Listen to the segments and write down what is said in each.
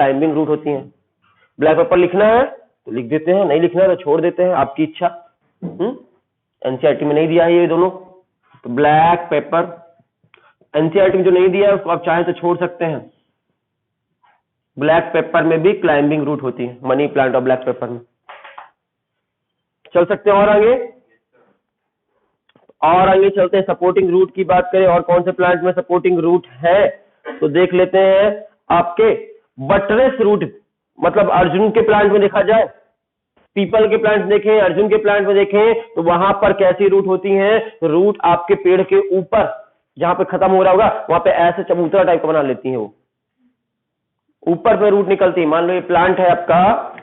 Climbing root होती हैं। Black pepper लिखना है तो लिख देते हैं, नहीं लिखना है तो छोड़ देते हैं, आपकी इच्छा। एनसीईआरटी में नहीं दिया है ये दोनों, तो ब्लैक पेपर एनसीईआरटी में जो नहीं दिया है उसको आप चाहे तो छोड़ सकते हैं। ब्लैक पेपर में भी क्लाइंबिंग रूट होती है, मनी प्लांट और ब्लैक पेपर में। चल सकते हैं और आगे, और आगे चलते हैं। सपोर्टिंग रूट की बात करें और कौन से प्लांट में सपोर्टिंग रूट है तो देख लेते हैं। आपके बटरेस रूट, मतलब अर्जुन के प्लांट में देखा जाए, पीपल के प्लांट देखें, अर्जुन के प्लांट में देखें तो वहां पर कैसी रूट होती हैं। रूट आपके पेड़ के ऊपर जहां पे खत्म हो रहा होगा वहां पे ऐसे चबूतरा टाइप का बना लेती हैं, वो ऊपर पे रूट निकलती है। मान लो ये प्लांट है आपका,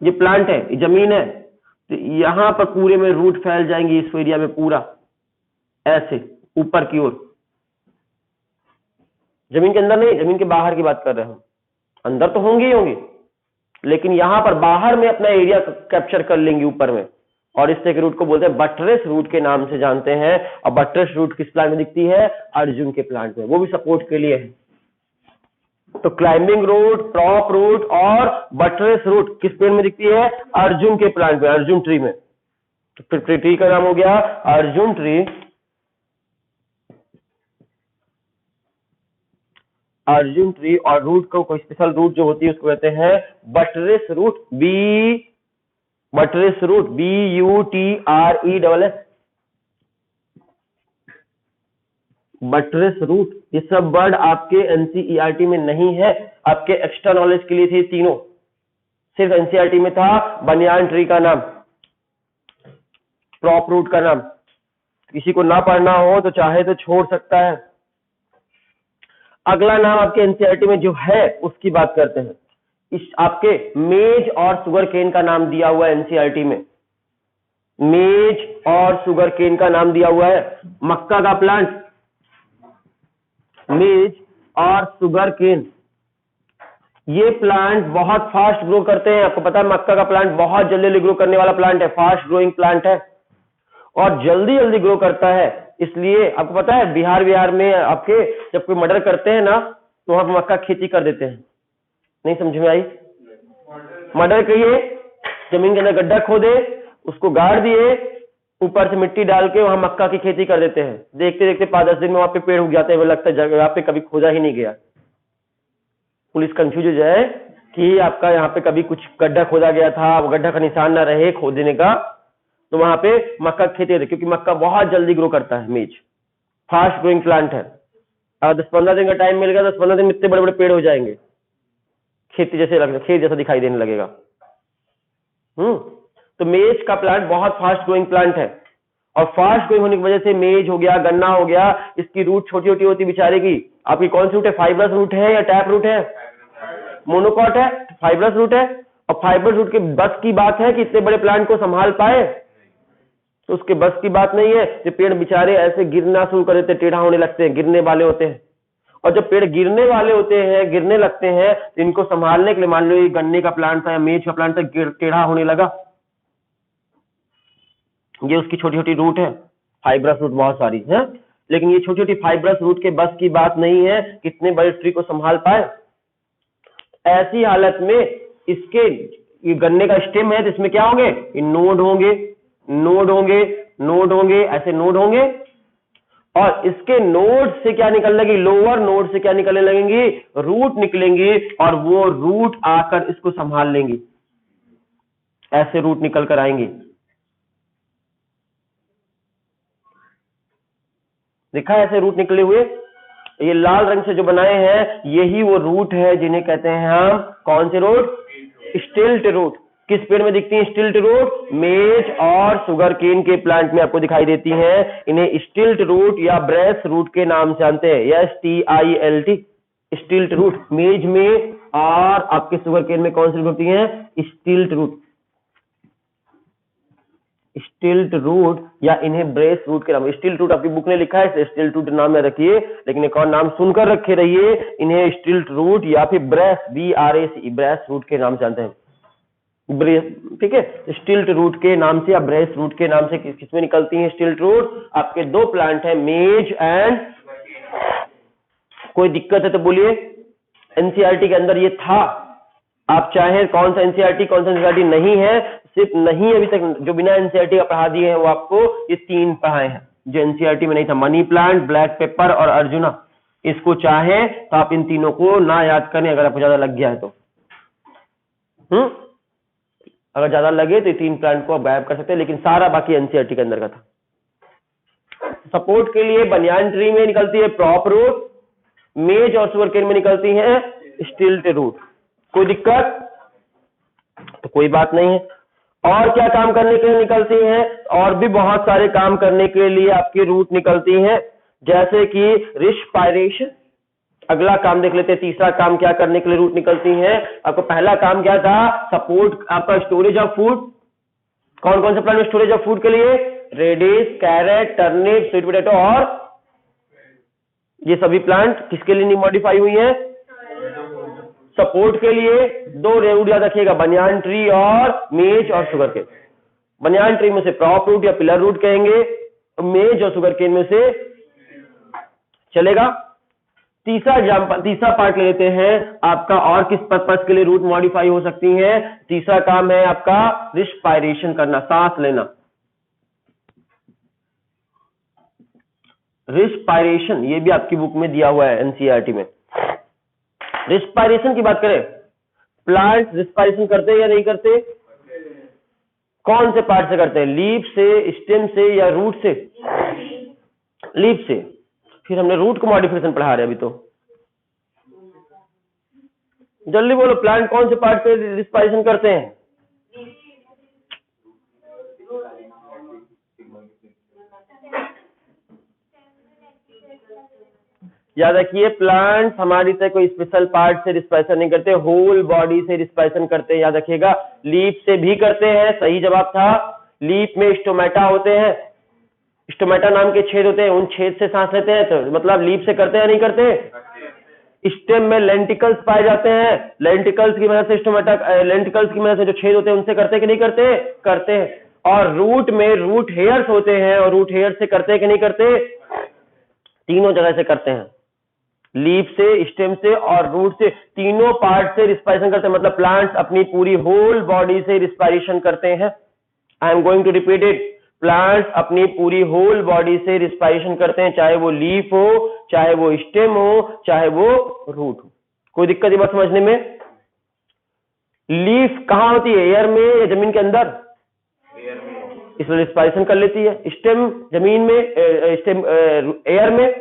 ये प्लांट है, ये जमीन है, तो यहां पर पूरे में रूट फैल जाएंगी इस एरिया में पूरा ऐसे ऊपर की ओर। जमीन के अंदर नहीं, जमीन के बाहर की बात कर रहे हैं हम, अंदर तो होंगे ही होंगे, लेकिन यहां पर बाहर में अपना एरिया कैप्चर कर लेंगी ऊपर में, और इस तरह के रूट को बोलते हैं बटरेस रूट के नाम से जानते हैं। और बटरेस रूट किस प्लांट में दिखती है? अर्जुन के प्लांट में, वो भी सपोर्ट के लिए है। तो क्लाइंबिंग रूट, प्रॉप रूट और बटरेस रूट किस पेड़ में दिखती है? अर्जुन के प्लांट में, अर्जुन ट्री में। तो ट्री का नाम हो गया अर्जुन ट्री। अर्जुन ट्री, और रूट को कोई स्पेशल रूट जो होती है उसको कहते हैं buttress root, buttress root, BUTRESS, buttress root. ये सब वर्ड आपके एनसीईआरटी में नहीं है, आपके एक्स्ट्रा नॉलेज के लिए थे तीनों, सिर्फ एनसीईआरटी में था बनियान ट्री का नाम, प्रॉप रूट का नाम। किसी को ना पढ़ना हो तो चाहे तो छोड़ सकता है। अगला नाम आपके एनसीईआरटी में जो है उसकी बात करते हैं। इस आपके मेज और सुगर केन का नाम दिया हुआ है एनसीईआरटी में, मेज और सुगर केन का नाम दिया हुआ है। मक्का का प्लांट, मेज और सुगर केन, ये प्लांट बहुत फास्ट ग्रो करते हैं। आपको पता है मक्का का प्लांट बहुत जल्दी ग्रो करने वाला प्लांट है, फास्ट ग्रोइंग प्लांट है और जल्दी जल्दी ग्रो करता है। इसलिए आपको पता है बिहार में आपके जब कोई मर्डर करते हैं ना तो वहां मक्का खेती कर देते हैं। नहीं समझ में आई? मर्डर करिए, जमीन के अंदर गड्ढा खोदे, उसको गाड़ दिए, ऊपर से मिट्टी डाल के वहां मक्का की खेती कर देते हैं। देखते देखते 5-10 दिन में वहां पे पेड़ उग जाते हैं, वो लगता है जगह पे कभी खोदा ही नहीं गया। पुलिस कंफ्यूज हो जाए कि आपका यहाँ पे कभी कुछ गड्ढा खोदा गया था, वो गड्ढा का निशान ना रहे खोदने का, तो वहां पे मक्का खेती होती है, क्योंकि मक्का बहुत जल्दी ग्रो करता है। मेज फास्ट ग्रोइंग प्लांट है, और 10-15 दिन का टाइम मिल गया, 10-15 दिन में इतने बड़े बड़े पेड़ हो जाएंगे, खेती जैसे लगेगा, खेत जैसा दिखाई देने लगेगा। तो मेज का प्लांट बहुत फास्ट ग्रोइंग प्लांट है, और फास्ट ग्रोइंग होने की वजह से मेज हो गया, गन्ना हो गया, इसकी रूट छोटी छोटी होती बेचारे की। आपकी कौन सी रूट है? फाइब्रस रूट है या टैप रूट है? मोनोकॉट है, फाइब्रस रूट है। और फाइब्रस रूट के बस की बात है कि इतने बड़े प्लांट को संभाल पाए, तो उसके बस की बात नहीं है। ये पेड़ बेचारे ऐसे गिरना शुरू कर देते, टेढ़ा होने लगते हैं, गिरने वाले होते हैं। और जब पेड़ गिरने वाले होते हैं, गिरने लगते हैं, तो इनको संभालने के लिए, मान लो ये गन्ने का प्लांट था या मेज का प्लांट था, टेढ़ा होने लगा, ये उसकी छोटी छोटी रूट है। फाइब्रस रूट बहुत सारी है, लेकिन ये छोटी छोटी फाइब्रस रूट के बस की बात नहीं है कितने बड़े ट्री को संभाल पाए। ऐसी हालत में इसके, ये गन्ने का स्टेम है तो इसमें क्या होंगे? ये नोड होंगे, नोड होंगे, नोड होंगे, ऐसे नोड होंगे, और इसके नोड से क्या निकलने लगेगी? लोअर नोड से क्या निकलने लगेंगी? रूट निकलेंगी, और वो रूट आकर इसको संभाल लेंगी। ऐसे रूट निकल कर आएंगी। देखा है ऐसे रूट निकले हुए? ये लाल रंग से जो बनाए हैं यही वो रूट है जिन्हें कहते हैं हम कौन से रूट? स्टिल्ट रूट। किस पेड़ में दिखती है स्टिल्ट रूट? मेज और सुगर केन के प्लांट में आपको दिखाई देती हैं। इन्हें स्टिल्ट रूट या ब्रेस रूट के नाम से जानते हैं, STILT, स्टिल्ट रूट। मेज में और आपके सुगर केन में कौन सी रूट होती है? स्टिल्ट रूट, स्टिल्ट रूट, या इन्हें ब्रेस रूट के नाम। स्टिल्ट रूट आपकी बुक ने लिखा है, स्टिल्ट रूट नाम में रखिए, लेकिन एक और नाम सुनकर रखे रहिए, इन्हें स्टिल्ट रूट या फिर ब्रेस, BRAC, ब्रेस रूट के नाम से जानते हैं। ब्रेस, ठीक है, स्टिल्ट रूट के नाम से या ब्रेस रूट के नाम से किसमें निकलती है स्टिल्ट रूट? आपके दो प्लांट है, मेज एंड, कोई दिक्कत है तो बोलिए, एनसीईआरटी के अंदर ये था, आप चाहें कौन सा एनसीईआरटी कौन सा एनसीईआरटी नहीं है, सिर्फ नहीं अभी तक जो बिना एनसीईआरटी का पढ़ा दिए हैं वो आपको ये 3 पढ़ाए हैं जो एनसीईआरटी में नहीं था, मनी प्लांट, ब्लैक पेपर और अर्जुना। इसको चाहे तो आप इन तीनों को ना याद करें अगर आपको ज्यादा लग गया है तो। अगर ज्यादा लगे तो ये 3 प्लांट को आप गायब कर सकते हैं, लेकिन सारा बाकी एनसीईआरटी के अंदर का था। सपोर्ट के लिए बनियान ट्री में निकलती है प्रॉप रूट, मेज और शुगर केन में निकलती है स्टिल्ट रूट। कोई दिक्कत? तो कोई बात नहीं है। और क्या काम करने के लिए निकलती हैं? और भी बहुत सारे काम करने के लिए आपकी रूट निकलती हैं, जैसे कि रिस्पायरेशन। अगला काम देख लेते हैं, तीसरा काम क्या करने के लिए रूट निकलती हैं। आपको पहला काम क्या था? सपोर्ट, आपका स्टोरेज ऑफ फूड। कौन कौन से प्लांट में स्टोरेज ऑफ फूड के लिए? Radish, carrot, turnip, sweet potato और ये सभी प्लांट किसके लिए मॉडिफाई हुई है? सपोर्ट के लिए। 2 रूट याद रखिएगा, बनियान ट्री और मेज और शुगर केन। बनियान ट्री में से प्रॉप रूट या पिलर रूट कहेंगे, मेज और शुगर केन में से चलेगा। तीसरा एग्जाम्पल, तीसरा पार्ट ले लेते हैं आपका, और किस पर्पस के लिए रूट मॉडिफाई हो सकती है। तीसरा काम है आपका रिस्पायरेशन करना, सांस लेना। रिस्पायरेशन ये भी आपकी बुक में दिया हुआ है एनसीईआरटी में। रिस्पायरेशन की बात करें, प्लांट रिस्पायरेशन करते हैं या नहीं करते? कौन से पार्ट से करते हैं? लीफ से, स्टेम से या रूट से? लीफ से। फिर हमने रूट को मॉडिफिकेशन पढ़ा रहे अभी तो। जल्दी बोलो, प्लांट कौन से पार्ट से रिस्पायरेशन करते हैं? याद रखिए, प्लांट हमारी तरह कोई स्पेशल पार्ट से रिस्पायरेशन नहीं करते, होल बॉडी से रिस्पायरेशन करते हैं। याद रखिएगा, लीफ से भी करते हैं, सही जवाब था। लीफ में स्टोमेटा होते हैं, स्टोमेटा नाम के छेद होते हैं, उन छेद से सांस लेते हैं, तो मतलब लीफ से करते हैं नहीं करते? स्टेम में लेंटिकल्स पाए जाते हैं, लेंटिकल्स की मदद से स्टोमेटा, लेंटिकल्स की मदद से जो छेद होते हैं उनसे करते हैं कि नहीं करते? करते हैं। और रूट में रूट हेयर्स होते हैं, और रूट हेयर से करते हैं कि नहीं करते? तीनों जगह से करते हैं, लीफ से, स्टेम से और रूट से, तीनों पार्ट से रिस्पायरेशन करते हैं। मतलब प्लांट्स अपनी पूरी होल बॉडी से रिस्पायरेशन करते हैं। I am going to repeat it, plants अपनी पूरी होल बॉडी से रिस्पायरेशन करते हैं, चाहे वो लीफ हो, चाहे वो स्टेम हो, चाहे वो रूट हो। कोई दिक्कत ये बात समझने में? लीफ कहां होती है, एयर में या जमीन के अंदर? इसमें रिस्पायरेशन कर लेती है। स्टेम जमीन में, स्टेम एयर में।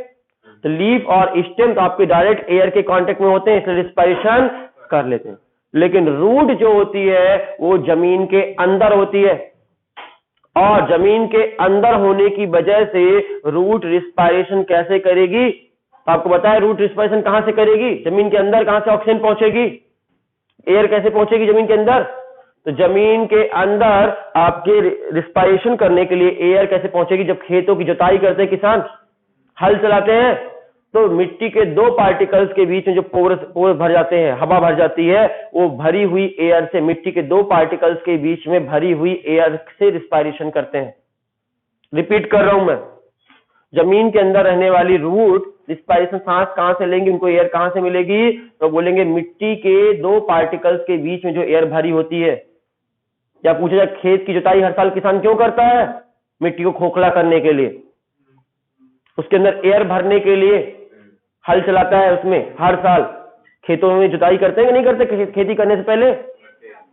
तो लीफ और स्टेम तो आपके डायरेक्ट एयर के कांटेक्ट में होते हैं, इसलिए रिस्पायरेशन कर लेते हैं। लेकिन रूट जो होती है वो जमीन के अंदर होती है, और जमीन के अंदर होने की वजह से रूट रिस्पायरेशन कैसे करेगी? तो आपको बताया, रूट रिस्पायरेशन कहां से करेगी? जमीन के अंदर। कहां से ऑक्सीजन पहुंचेगी? एयर कैसे पहुंचेगी जमीन के अंदर? तो जमीन के अंदर आपके रिस्पायरेशन करने के लिए एयर कैसे पहुंचेगी? जब खेतों की जुताई करते हैं किसान, हल चलाते हैं, तो मिट्टी के 2 पार्टिकल्स के बीच में जो पोर भर जाते हैं, हवा भर जाती है, वो भरी हुई एयर से, मिट्टी के 2 पार्टिकल्स के बीच में भरी हुई एयर से रिस्पायरेशन करते हैं। रिपीट कर रहा हूं मैं, जमीन के अंदर रहने वाली रूट रिस्पायरेशन सांस कहां से लेंगी, उनको एयर कहां से मिलेगी? तो बोलेंगे मिट्टी के 2 पार्टिकल्स के बीच में जो एयर भरी होती है। या पूछा जाए, खेत की जुताई हर साल किसान क्यों करता है? मिट्टी को खोखला करने के लिए, उसके अंदर एयर भरने के लिए हल चलाता है। उसमें हर साल खेतों में जुताई करते हैं कि नहीं करते खेती करने से पहले?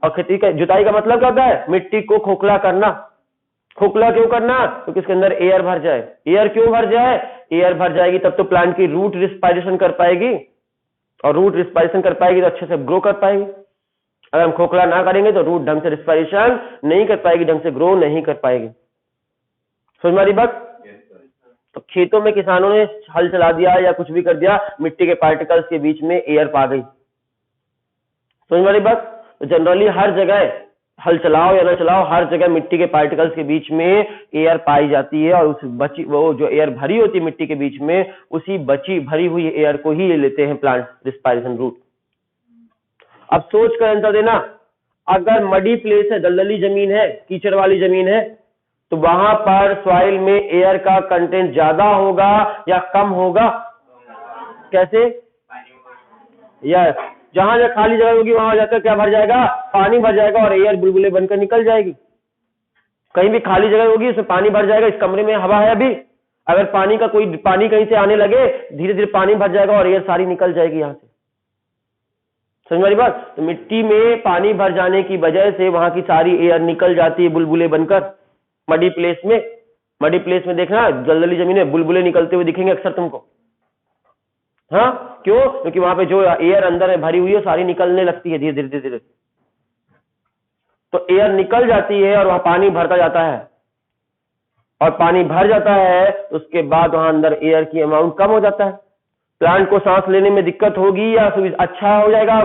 और खेती का जुताई का मतलब क्या होता है? मिट्टी को खोखला करना। खोखला क्यों करना? क्योंकि इसके अंदर एयर भर जाए। एयर क्यों भर जाए? एयर भर जाएगी तब तो प्लांट की रूट रिस्पायरेशन कर पाएगी, और रूट रिस्पायरेशन कर पाएगी तो अच्छे से ग्रो कर पाएगी। अगर हम खोखला ना करेंगे तो रूट ढंग से रिस्पायरेशन नहीं कर पाएगी, ढंग से ग्रो नहीं कर पाएगी। समझ में आ रही बात? तो खेतों में किसानों ने हल चला दिया या कुछ भी कर दिया, मिट्टी के पार्टिकल्स के बीच में एयर पा गई। समझ में आ रही बात? तो जनरली हर जगह हल चलाओ या ना चलाओ, हर जगह मिट्टी के पार्टिकल्स के बीच में एयर पाई जाती है, और उस बची, वो जो एयर भरी होती है मिट्टी के बीच में, उसी बची भरी हुई एयर को ही ले लेते हैं प्लांट रिस्पायरेशन रूट। अब सोच कर आंसर देना, अगर मडी प्लेस है, दलदली जमीन है, कीचड़ वाली जमीन है, तो वहां पर सॉइल में एयर का कंटेंट ज्यादा होगा या कम होगा? कैसे? यस, जहां जहां खाली जगह होगी वहां जाकर क्या भर जाएगा, पानी भर जाएगा और एयर बुलबुले बनकर निकल जाएगी। कहीं भी खाली जगह होगी उसमें पानी भर जाएगा। इस कमरे में हवा है अभी, अगर पानी कहीं से आने लगे धीरे धीरे पानी भर जाएगा और एयर सारी निकल जाएगी यहां से। समझ वाली बात। तो मिट्टी में पानी भर जाने की वजह से वहां की सारी एयर निकल जाती है बुलबुले बनकर। मडी प्लेस में देखना जल्दी जमीन में बुलबुले निकलते हुए दिखेंगे अक्सर तुमको। हाँ, क्यों? क्योंकि वहां पे जो एयर अंदर है भरी हुई है सारी निकलने लगती है धीरे धीरे धीरे धीरे। तो एयर निकल जाती है और वहां पानी भरता जाता है, और पानी भर जाता है तो उसके बाद वहां अंदर एयर की अमाउंट कम हो जाता है। प्लांट को सांस लेने में दिक्कत होगी या अच्छा हो जाएगा?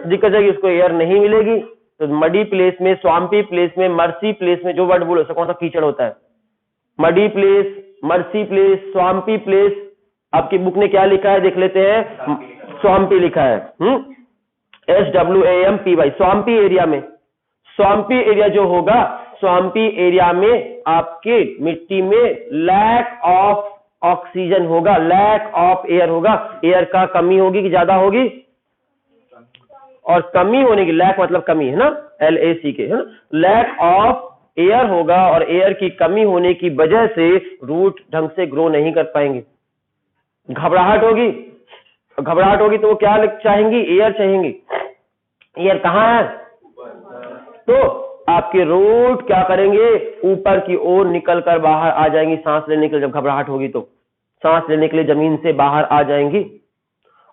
दिक्कत जाएगी, उसको एयर नहीं मिलेगी। तो मडी प्लेस में, स्वाम्पी प्लेस में, मर्सी प्लेस में, जो वर्ड बोलो कौन सा कीचड़ होता है, muddy place, marshy place, swampy place. आपकी बुक ने क्या लिखा है देख लेते हैं, स्वाम्पी लिखा है, SWAMPY। स्वाम्पी एरिया में, स्वाम्पी एरिया जो होगा, स्वाम्पी एरिया में आपके मिट्टी में लैक ऑफ ऑक्सीजन होगा, लैक ऑफ एयर होगा। एयर का कमी होगी कि ज्यादा होगी? और कमी होने की, लैक मतलब कमी है ना, LACK है ना, लैक ऑफ एयर होगा और एयर की कमी होने की वजह से रूट ढंग से ग्रो नहीं कर पाएंगे। घबराहट होगी तो वो क्या चाहेंगी? एयर चाहेंगी। एयर कहाँ है? तो आपके रूट क्या करेंगे? ऊपर की ओर निकल कर बाहर आ जाएंगी सांस लेने के लिए। जब घबराहट होगी तो सांस लेने के लिए जमीन से बाहर आ जाएंगी,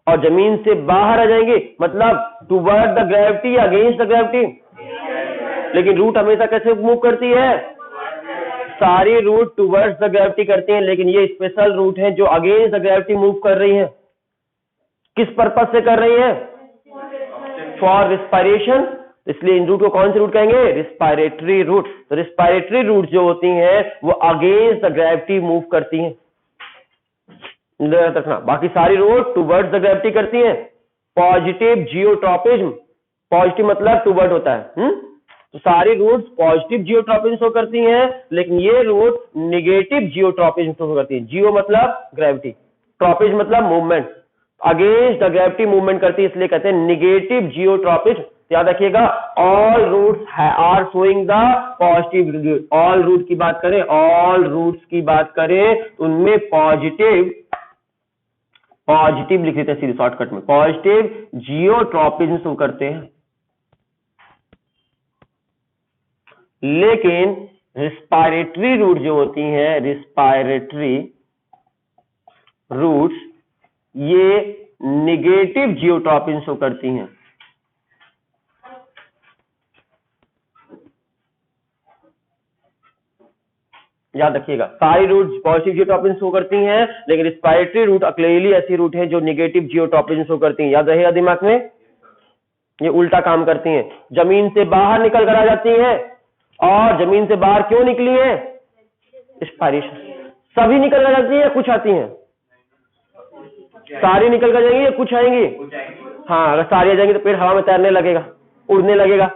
और जमीन से बाहर आ जाएंगे मतलब टुवर्ड द ग्रेविटी या अगेंस्ट द ग्रेविटी। लेकिन रूट हमेशा कैसे मूव करती है? सारी रूट टुवर्ड्स द ग्रेविटी करती हैं, लेकिन ये स्पेशल रूट है जो अगेंस्ट द ग्रेविटी मूव कर रही है। किस पर्पस से कर रही है? For respiration. इसलिए इन रूट को कौन से रूट कहेंगे? Respiratory root. तो रिस्पायरेटरी रूट जो होती हैं वो अगेंस्ट द ग्रेविटी मूव करती हैं, रखना। बाकी सारी रूट टुवर्ड्स द ग्रेविटी करती हैं। पॉजिटिव जियोट्रॉपिज्म, पॉजिटिव मतलब टुवर्ड होता है। तो सारी रूट्स पॉजिटिव जियोट्रॉपिज्म शो करती हैं, लेकिन ये रूट निगेटिव जियोट्रॉपिज्म शो करती है। जियो मतलब ग्रेविटी, ट्रॉपिज्म मतलब movement, against the gravity movement करती है, इसलिए कहते हैं निगेटिव जियोट्रॉपिज्म। याद रखिएगा, all roots are showing the positive. All root की बात करें, ऑल रूट्स की बात करें उनमें पॉजिटिव लिख देते हैं सीधे शॉर्टकट में, पॉजिटिव जियोट्रॉपिज्म शो करते हैं। लेकिन रिस्पायरेटरी रूट जो होती हैं, रिस्पायरेटरी रूट्स, ये निगेटिव जियोट्रॉपिज्म शो करती हैं। याद रखिएगा, सारी रूट पॉजिटिव जियोट्रॉपिज्म शो करती हैं, लेकिन रिस्पायरेटरी रूट अकेली ऐसी रूट है जो निगेटिव जियोट्रॉपिज्म शो करती हैं। याद रहेगा दिमाग में, ये उल्टा काम करती हैं। जमीन से बाहर निकल कर आ जाती हैं, और जमीन से बाहर क्यों निकली है? रिस्पायरेशन। सभी निकल कर जाती है, कुछ आती हैं? सारी निकल कर जाएंगी या कुछ आएंगी? हाँ, अगर सारी आ जाएंगी तो पेड़ हवा में तैरने लगेगा, उड़ने लगेगा।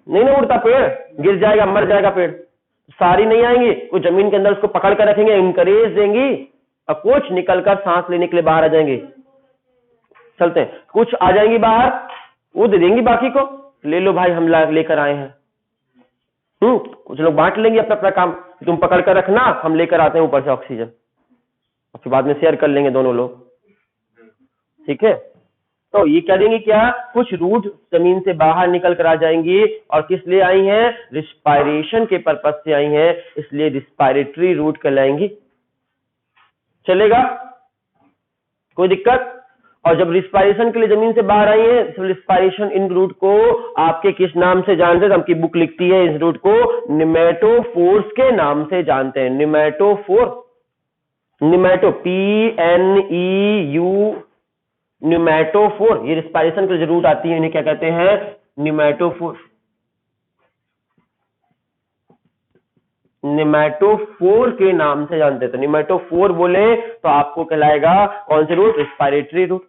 नहीं ना उड़ता पेड़, गिर जाएगा, मर जाएगा पेड़। सारी नहीं आएंगी, कुछ जमीन के अंदर उसको पकड़ कर रखेंगे, इंकरेज देंगी, और कुछ निकलकर सांस लेने के लिए बाहर आ जाएंगे। चलते हैं, कुछ आ जाएंगी बाहर, वो दे देंगी बाकी को, ले लो भाई हम लेकर आए हैं। कुछ लोग बांट लेंगे अपना अपना काम, तुम पकड़ कर रखना, हम लेकर आते हैं ऊपर से ऑक्सीजन, और फिर बाद में शेयर कर लेंगे दोनों लोग। ठीक है, तो ये क्या देंगे? क्या कुछ रूट जमीन से बाहर निकल कर आ जाएंगी, और किस लिए आई हैं? रिस्पायरेशन के पर्पस से आई हैं, इसलिए रिस्पायरेटरी रूट कहलाएंगी। चलेगा? कोई दिक्कत? और जब रिस्पायरेशन के लिए जमीन से बाहर आई है, तो रिस्पायरेशन इन रूट को आपके किस नाम से जानते हैं? आपकी बुक लिखती है इस रूट को निमेटोफोर्स के नाम से जानते हैं। निमेटोफोर, निमेटो PNEU, निमेटोफोर, ये रिस्पायरेशन के लिए रूट आती है, इन्हें क्या कहते हैं? निमेटोफोर। निमेटोफोर के नाम से जानते हैं। तो निमेटोफोर बोले तो आपको कहलाएगा कौन से रूट? Respiratory root.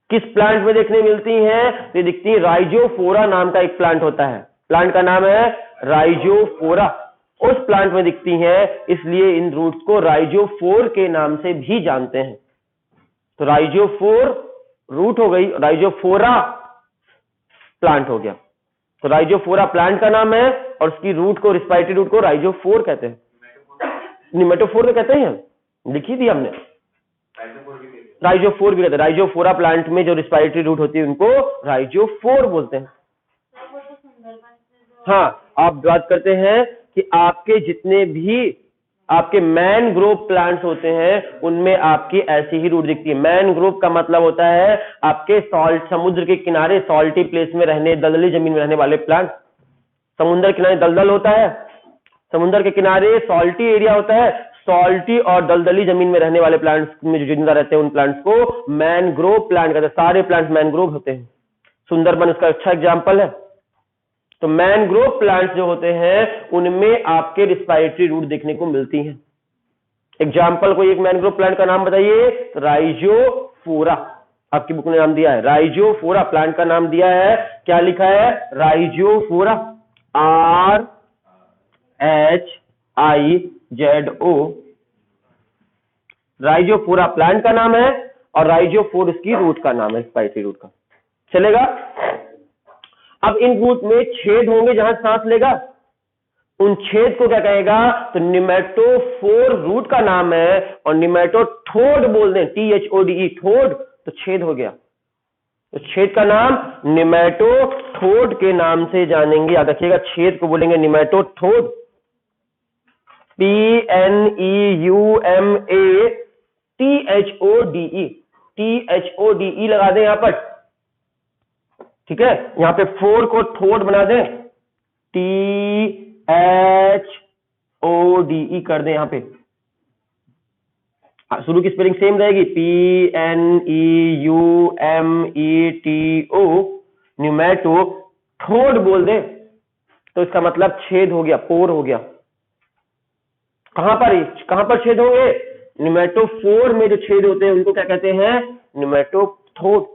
किस प्लांट में देखने मिलती हैं? ये दिखती है, राइजोफोरा नाम का एक प्लांट होता है, प्लांट का नाम है राइजोफोरा, उस प्लांट में दिखती हैं, इसलिए इन रूट्स को राइजोफोर के नाम से भी जानते हैं। तो राइजोफोर रूट हो गई, राइजोफोरा प्लांट हो गया। तो राइजोफोरा प्लांट का नाम है और उसकी रूट को, रिस्पायरेटरी रूट को राइजोफोर कहते हैं, निमेटोफोर तो कहते हैं, लिखी थी हमने, राइजोफोर भी कहते हैं। राइजोफोरा प्लांट में जो रिस्पायरेटरी रूट होती है उनको राइजोफोर बोलते हैं। हाँ, आप बात करते हैं कि आपके जितने भी आपके मैनग्रोव प्लांट्स होते हैं उनमें आपकी ऐसी ही रूट दिखती है। मैनग्रोव का मतलब होता है आपके सॉल्ट, समुद्र के किनारे सॉल्टी प्लेस में रहने, दलदली जमीन में रहने वाले प्लांट। समुद्र के किनारे दलदल होता है, समुद्र के किनारे सॉल्टी एरिया होता है, सॉल्टी और दलदली जमीन में रहने वाले प्लांट्स में जो जिंदा रहते हैं उन प्लांट्स को मैनग्रोव प्लांट कहते हैं। सारे प्लांट्स मैनग्रोव होते हैं, सुंदरबन उसका अच्छा एग्जाम्पल है। तो मैनग्रोव प्लांट्स जो होते हैं उनमें आपके रिस्पायरेटरी रूट देखने को मिलती हैं। एग्जाम्पल कोई एक मैनग्रोव प्लांट का नाम बताइए। राइजोफोरा, आपकी बुक ने नाम दिया है राइजोफोरा, प्लांट का नाम दिया है, क्या लिखा है, राइजोफोरा, RHIZO, राइजोफोरा प्लांट का नाम है और राइजोफोर उसकी रूट का नाम है, रिस्पायरेटरी रूट का। चलेगा। अब इन रूट में छेद होंगे जहां सांस लेगा, उन छेद को क्या कहेगा, तो निमेटोफोर रूट का नाम है और निमेटोथोड बोल दें, THODE, थोड, तो छेद हो गया। तो छेद का नाम निमेटोथोड के नाम से जानेंगे, याद रखिएगा, छेद को बोलेंगे निमेटोथोड, PNEUMATHODE लगा दें यहां पर, ठीक है। यहां पे फोर को थोड बना दें, THODE कर दें यहां पे। शुरू की स्पेलिंग सेम रहेगी, PNEUMETO, न्यूमेटो, थोड बोल दे तो इसका मतलब छेद हो गया, पोर हो गया। कहां पर छेद होंगे, निमेटोफोर में जो छेद होते हैं उनको क्या कहते हैं, निमेटोथोड।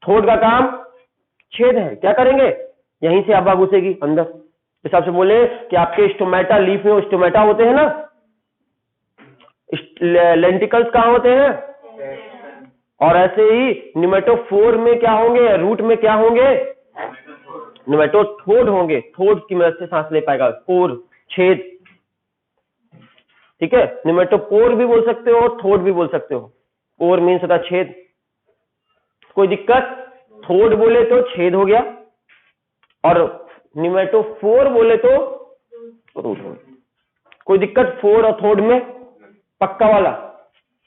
थोड का काम छेद है, क्या करेंगे, यहीं से हवा घुसेगी अंदर। हिसाब से बोले कि आपके स्टोमेटा, लीफ में स्टोमेटा होते हैं ना, लेंटिकल्स कहां होते हैं, और ऐसे ही निमेटोफोर में क्या होंगे, रूट में क्या होंगे, निमेटोथोड होंगे। थोड की मदद से सांस ले पाएगा, पोर, छेद, ठीक है। निमेटोपोर भी बोल सकते हो, थोड भी बोल सकते हो। पोर मीन्स होता छेद, कोई दिक्कत, थोड बोले तो छेद हो गया और निमेटोफोर बोले तो रूट हो गया। कोई दिक्कत फोर और थोड में, पक्का वाला,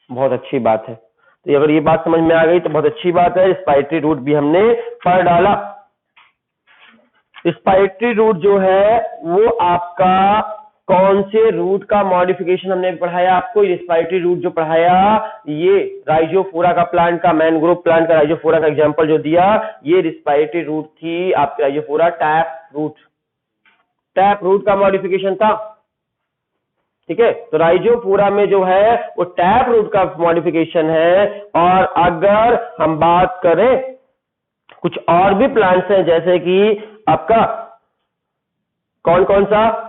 बहुत अच्छी बात है। तो अगर ये बात समझ में आ गई तो बहुत अच्छी बात है। रिस्पायरेटरी रूट भी हमने पढ़ डाला। रिस्पायरेटरी रूट जो है वो आपका कौन से रूट का मॉडिफिकेशन हमने पढ़ाया आपको, रिस्पायरेटरी रूट जो पढ़ाया, ये राइजोफोरा का प्लांट का, मैनग्रोव प्लांट का राइजोफोरा का एग्जांपल जो दिया, ये रिस्पायरेटरी रूट थी आपके राइजोफोरा टैप रूट का मॉडिफिकेशन था, ठीक है। तो राइजोफोरा में जो है वो टैप रूट का मॉडिफिकेशन है। और अगर हम बात करें कुछ और भी प्लांट्स हैं, जैसे कि आपका कौन कौन सा,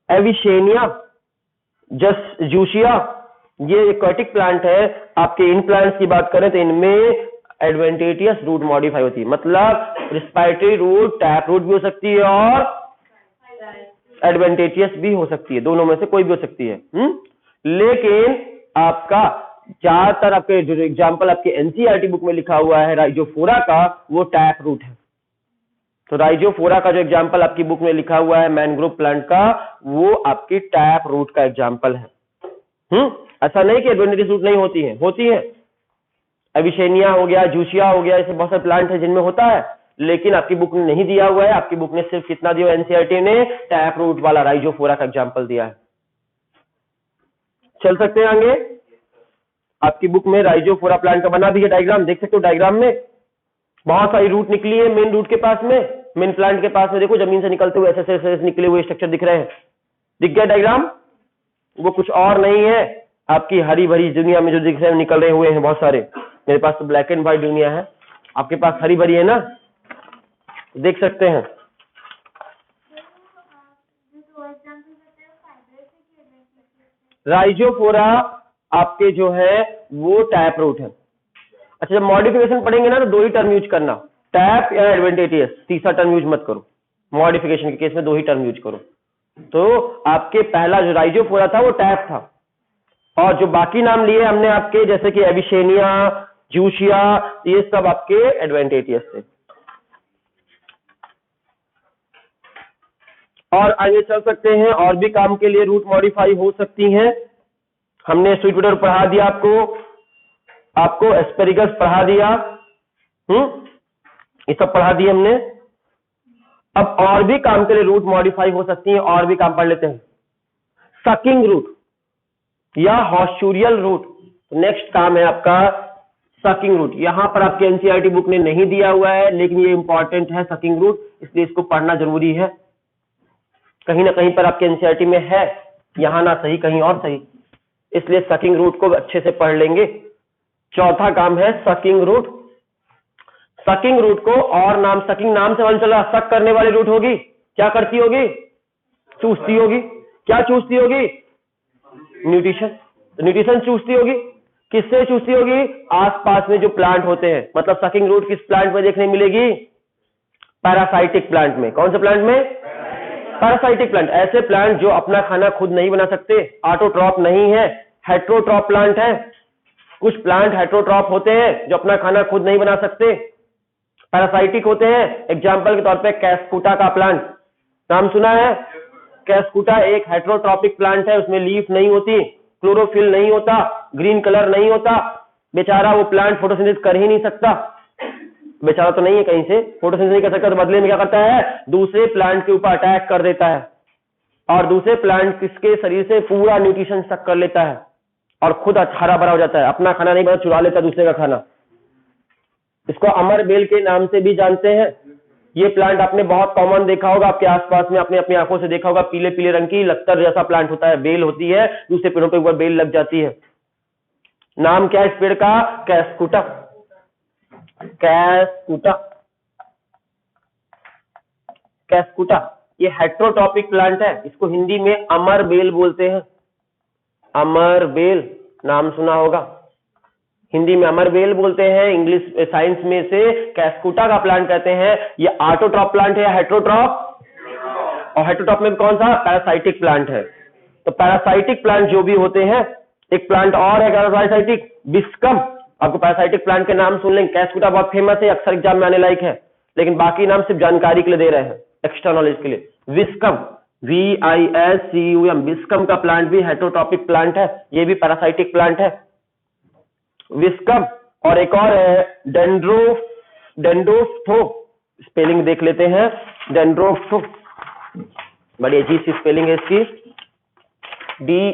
एविशेनिया, जूशिया, ये एक्वाटिक प्लांट है। आपके इन प्लांट्स की बात करें तो इनमें एडवेंटेटियस रूट मॉडिफाई होती है, मतलब रिस्पायरेटरी रूट टैप रूट भी हो सकती है और एडवेंटेटियस भी हो सकती है, दोनों में से कोई भी हो सकती है। लेकिन आपका ज्यादातर आपके जो एग्जाम्पल आपके एनसीईआरटी बुक में लिखा हुआ है राइजोफोरा का, वो टैप रूट है। तो राइजोफोरा का जो एग्जाम्पल आपकी बुक में लिखा हुआ है मैनग्रोव प्लांट का, वो आपकी टैप रूट का एग्जाम्पल है। ऐसा नहीं कि एडवेंटेटियस रूट नहीं होती है। एविशेनिया हो गया, जूशिया हो गया, ऐसे बहुत सारे प्लांट है जिनमें होता है, लेकिन आपकी बुक ने नहीं दिया हुआ है। आपकी बुक ने सिर्फ कितना दिया, एनसीईआरटी ने टैप रूट वाला राइजोफोरा का एग्जाम्पल दिया है। चल सकते हैं आगे। आपकी बुक में राइजोफोरा प्लांट का बना दिया डायग्राम, देख सकते हो। डायग्राम में बहुत सारी रूट निकली है मेन रूट के पास में, मेन प्लांट के पास में देखो जमीन से निकलते हुए ऐसे निकले हुए स्ट्रक्चर दिख रहे हैं, दिख गया डायग्राम। वो कुछ और नहीं है, आपकी हरी भरी दुनिया में जो दिख रहे हैं निकल रहे हुए हैं बहुत सारे। मेरे पास तो ब्लैक एंड व्हाइट दुनिया है, आपके पास हरी भरी है ना, देख सकते हैं। राइजोफोरा आपके जो है वो टैप रूट है अच्छा, जब मॉडिफिकेशन पढ़ेंगे ना तो दो ही टर्म यूज करना, टैप या एडवांटेजियस, तीसरा टर्म यूज मत करो। मॉडिफिकेशन के केस में दो ही टर्म यूज करो। तो आपके पहला जो राइजोफोरा था वो टैप था, और जो बाकी नाम लिए हमने आपके, जैसे कि एबिशेनिया, जूशिया, ये सब आपके एडवांटेजियस थे। और आगे चल सकते हैं, और भी काम के लिए रूट मॉडिफाई हो सकती हैं। हमने स्वीट पोटैटो पढ़ा दिया आपको एस्पेरिगस पढ़ा दिया, ये सब पढ़ा दिए हमने। अब और भी काम के लिए रूट मॉडिफाई हो सकती हैं, और भी काम पढ़ लेते हैं। सकिंग रूट या हॉस्चूरियल रूट, नेक्स्ट काम है आपका सकिंग रूट। यहां पर आपके एनसीईआरटी बुक ने नहीं दिया हुआ है, लेकिन ये इंपॉर्टेंट है सकिंग रूट, इसलिए इसको पढ़ना जरूरी है। कहीं ना कहीं पर आपके एनसीईआरटी में है, यहां ना सही कहीं और सही, इसलिए सकिंग रूट को अच्छे से पढ़ लेंगे। चौथा काम है सकिंग रूट। सकिंग रूट को और नाम, सकिंग नाम से मान चला, सक करने वाली रूट होगी, क्या करती होगी? चूसती होगी। क्या चूसती होगी? न्यूट्रिशन। न्यूट्रिशन चूसती होगी, किससे चूसती होगी? आसपास में जो प्लांट होते हैं। मतलब सकिंग रूट किस प्लांट में देखने मिलेगी? पैरासाइटिक प्लांट में। कौन से प्लांट में? Parasitic plant. ऐसे प्लांट जो अपना खाना खुद नहीं बना सकते, ऑटोट्रॉप नहीं है, हेट्रोट्रॉप प्लांट है। कुछ प्लांट हेट्रोट्रॉप होते हैं जो अपना खाना खुद नहीं बना सकते, पैरासाइटिक होते हैं। एग्जाम्पल के तौर पे कैस्कुटा का प्लांट, नाम सुना है? कैस्कुटा एक हेट्रोट्रॉपिक प्लांट है, उसमें लीफ नहीं होती, क्लोरोफिल नहीं होता, ग्रीन कलर नहीं होता। बेचारा वो प्लांट फोटोसिंथेसिस कर ही नहीं सकता, बेचारा तो नहीं है कहीं से, फोटोसिंथेसिस नहीं कर सकता, तो बदले में क्या करता है? दूसरे प्लांट के ऊपर अटैक कर देता है, और दूसरे प्लांट किसके शरीर से पूरा न्यूट्रिशन सक कर लेता है, और खुद हरा भरा हो जाता है। अपना खाना नहीं बना, चुरा लेता है दूसरे का खाना। इसको अमर बेल के नाम से भी जानते हैं। ये प्लांट आपने बहुत कॉमन देखा होगा, आपके आसपास में आपने अपनी आंखों से देखा होगा। पीले पीले रंग की लत्तर जैसा प्लांट होता है, बेल होती है, दूसरे पेड़ों पे ऊपर बेल लग जाती है। नाम क्या है इस पेड़ का? कैस्कुटा। कैस्कुटा, कैस्कुटा ये हेट्रोटॉपिक प्लांट है, इसको हिंदी में अमर बेल बोलते हैं। अमर बेल नाम सुना होगा, हिंदी में अमर बेल बोलते हैं, इंग्लिश साइंस में से कैस्कुटा का प्लांट कहते हैं। ये ऑटोट्रॉप प्लांट है या हेट्रोट्रॉप? और हेट्रोट्रॉप में कौन सा? पैरासाइटिक प्लांट है। तो पैरासाइटिक प्लांट जो भी होते हैं, एक प्लांट और है पैरासाइटिक, बिस्कम। आपको पैरासाइटिक प्लांट के नाम सुन लेंगे, कैस्कुटा बहुत फेमस है, अक्सर एग्जाम में आने लायक है, लेकिन बाकी नाम सिर्फ जानकारी के लिए दे रहे हैं, एक्स्ट्रा नॉलेज के लिए। विस्कम, VISCUM, विस्कम का प्लांट भी हेट्रोट्रॉपिक प्लांट है, ये भी पैरासाइटिक प्लांट है, विस्कम। और एक और है डेंड्रोफ्थो, स्पेलिंग देख लेते हैं। डेंड्रोफ्थो, बड़ी अजीब सी स्पेलिंग है इसकी, D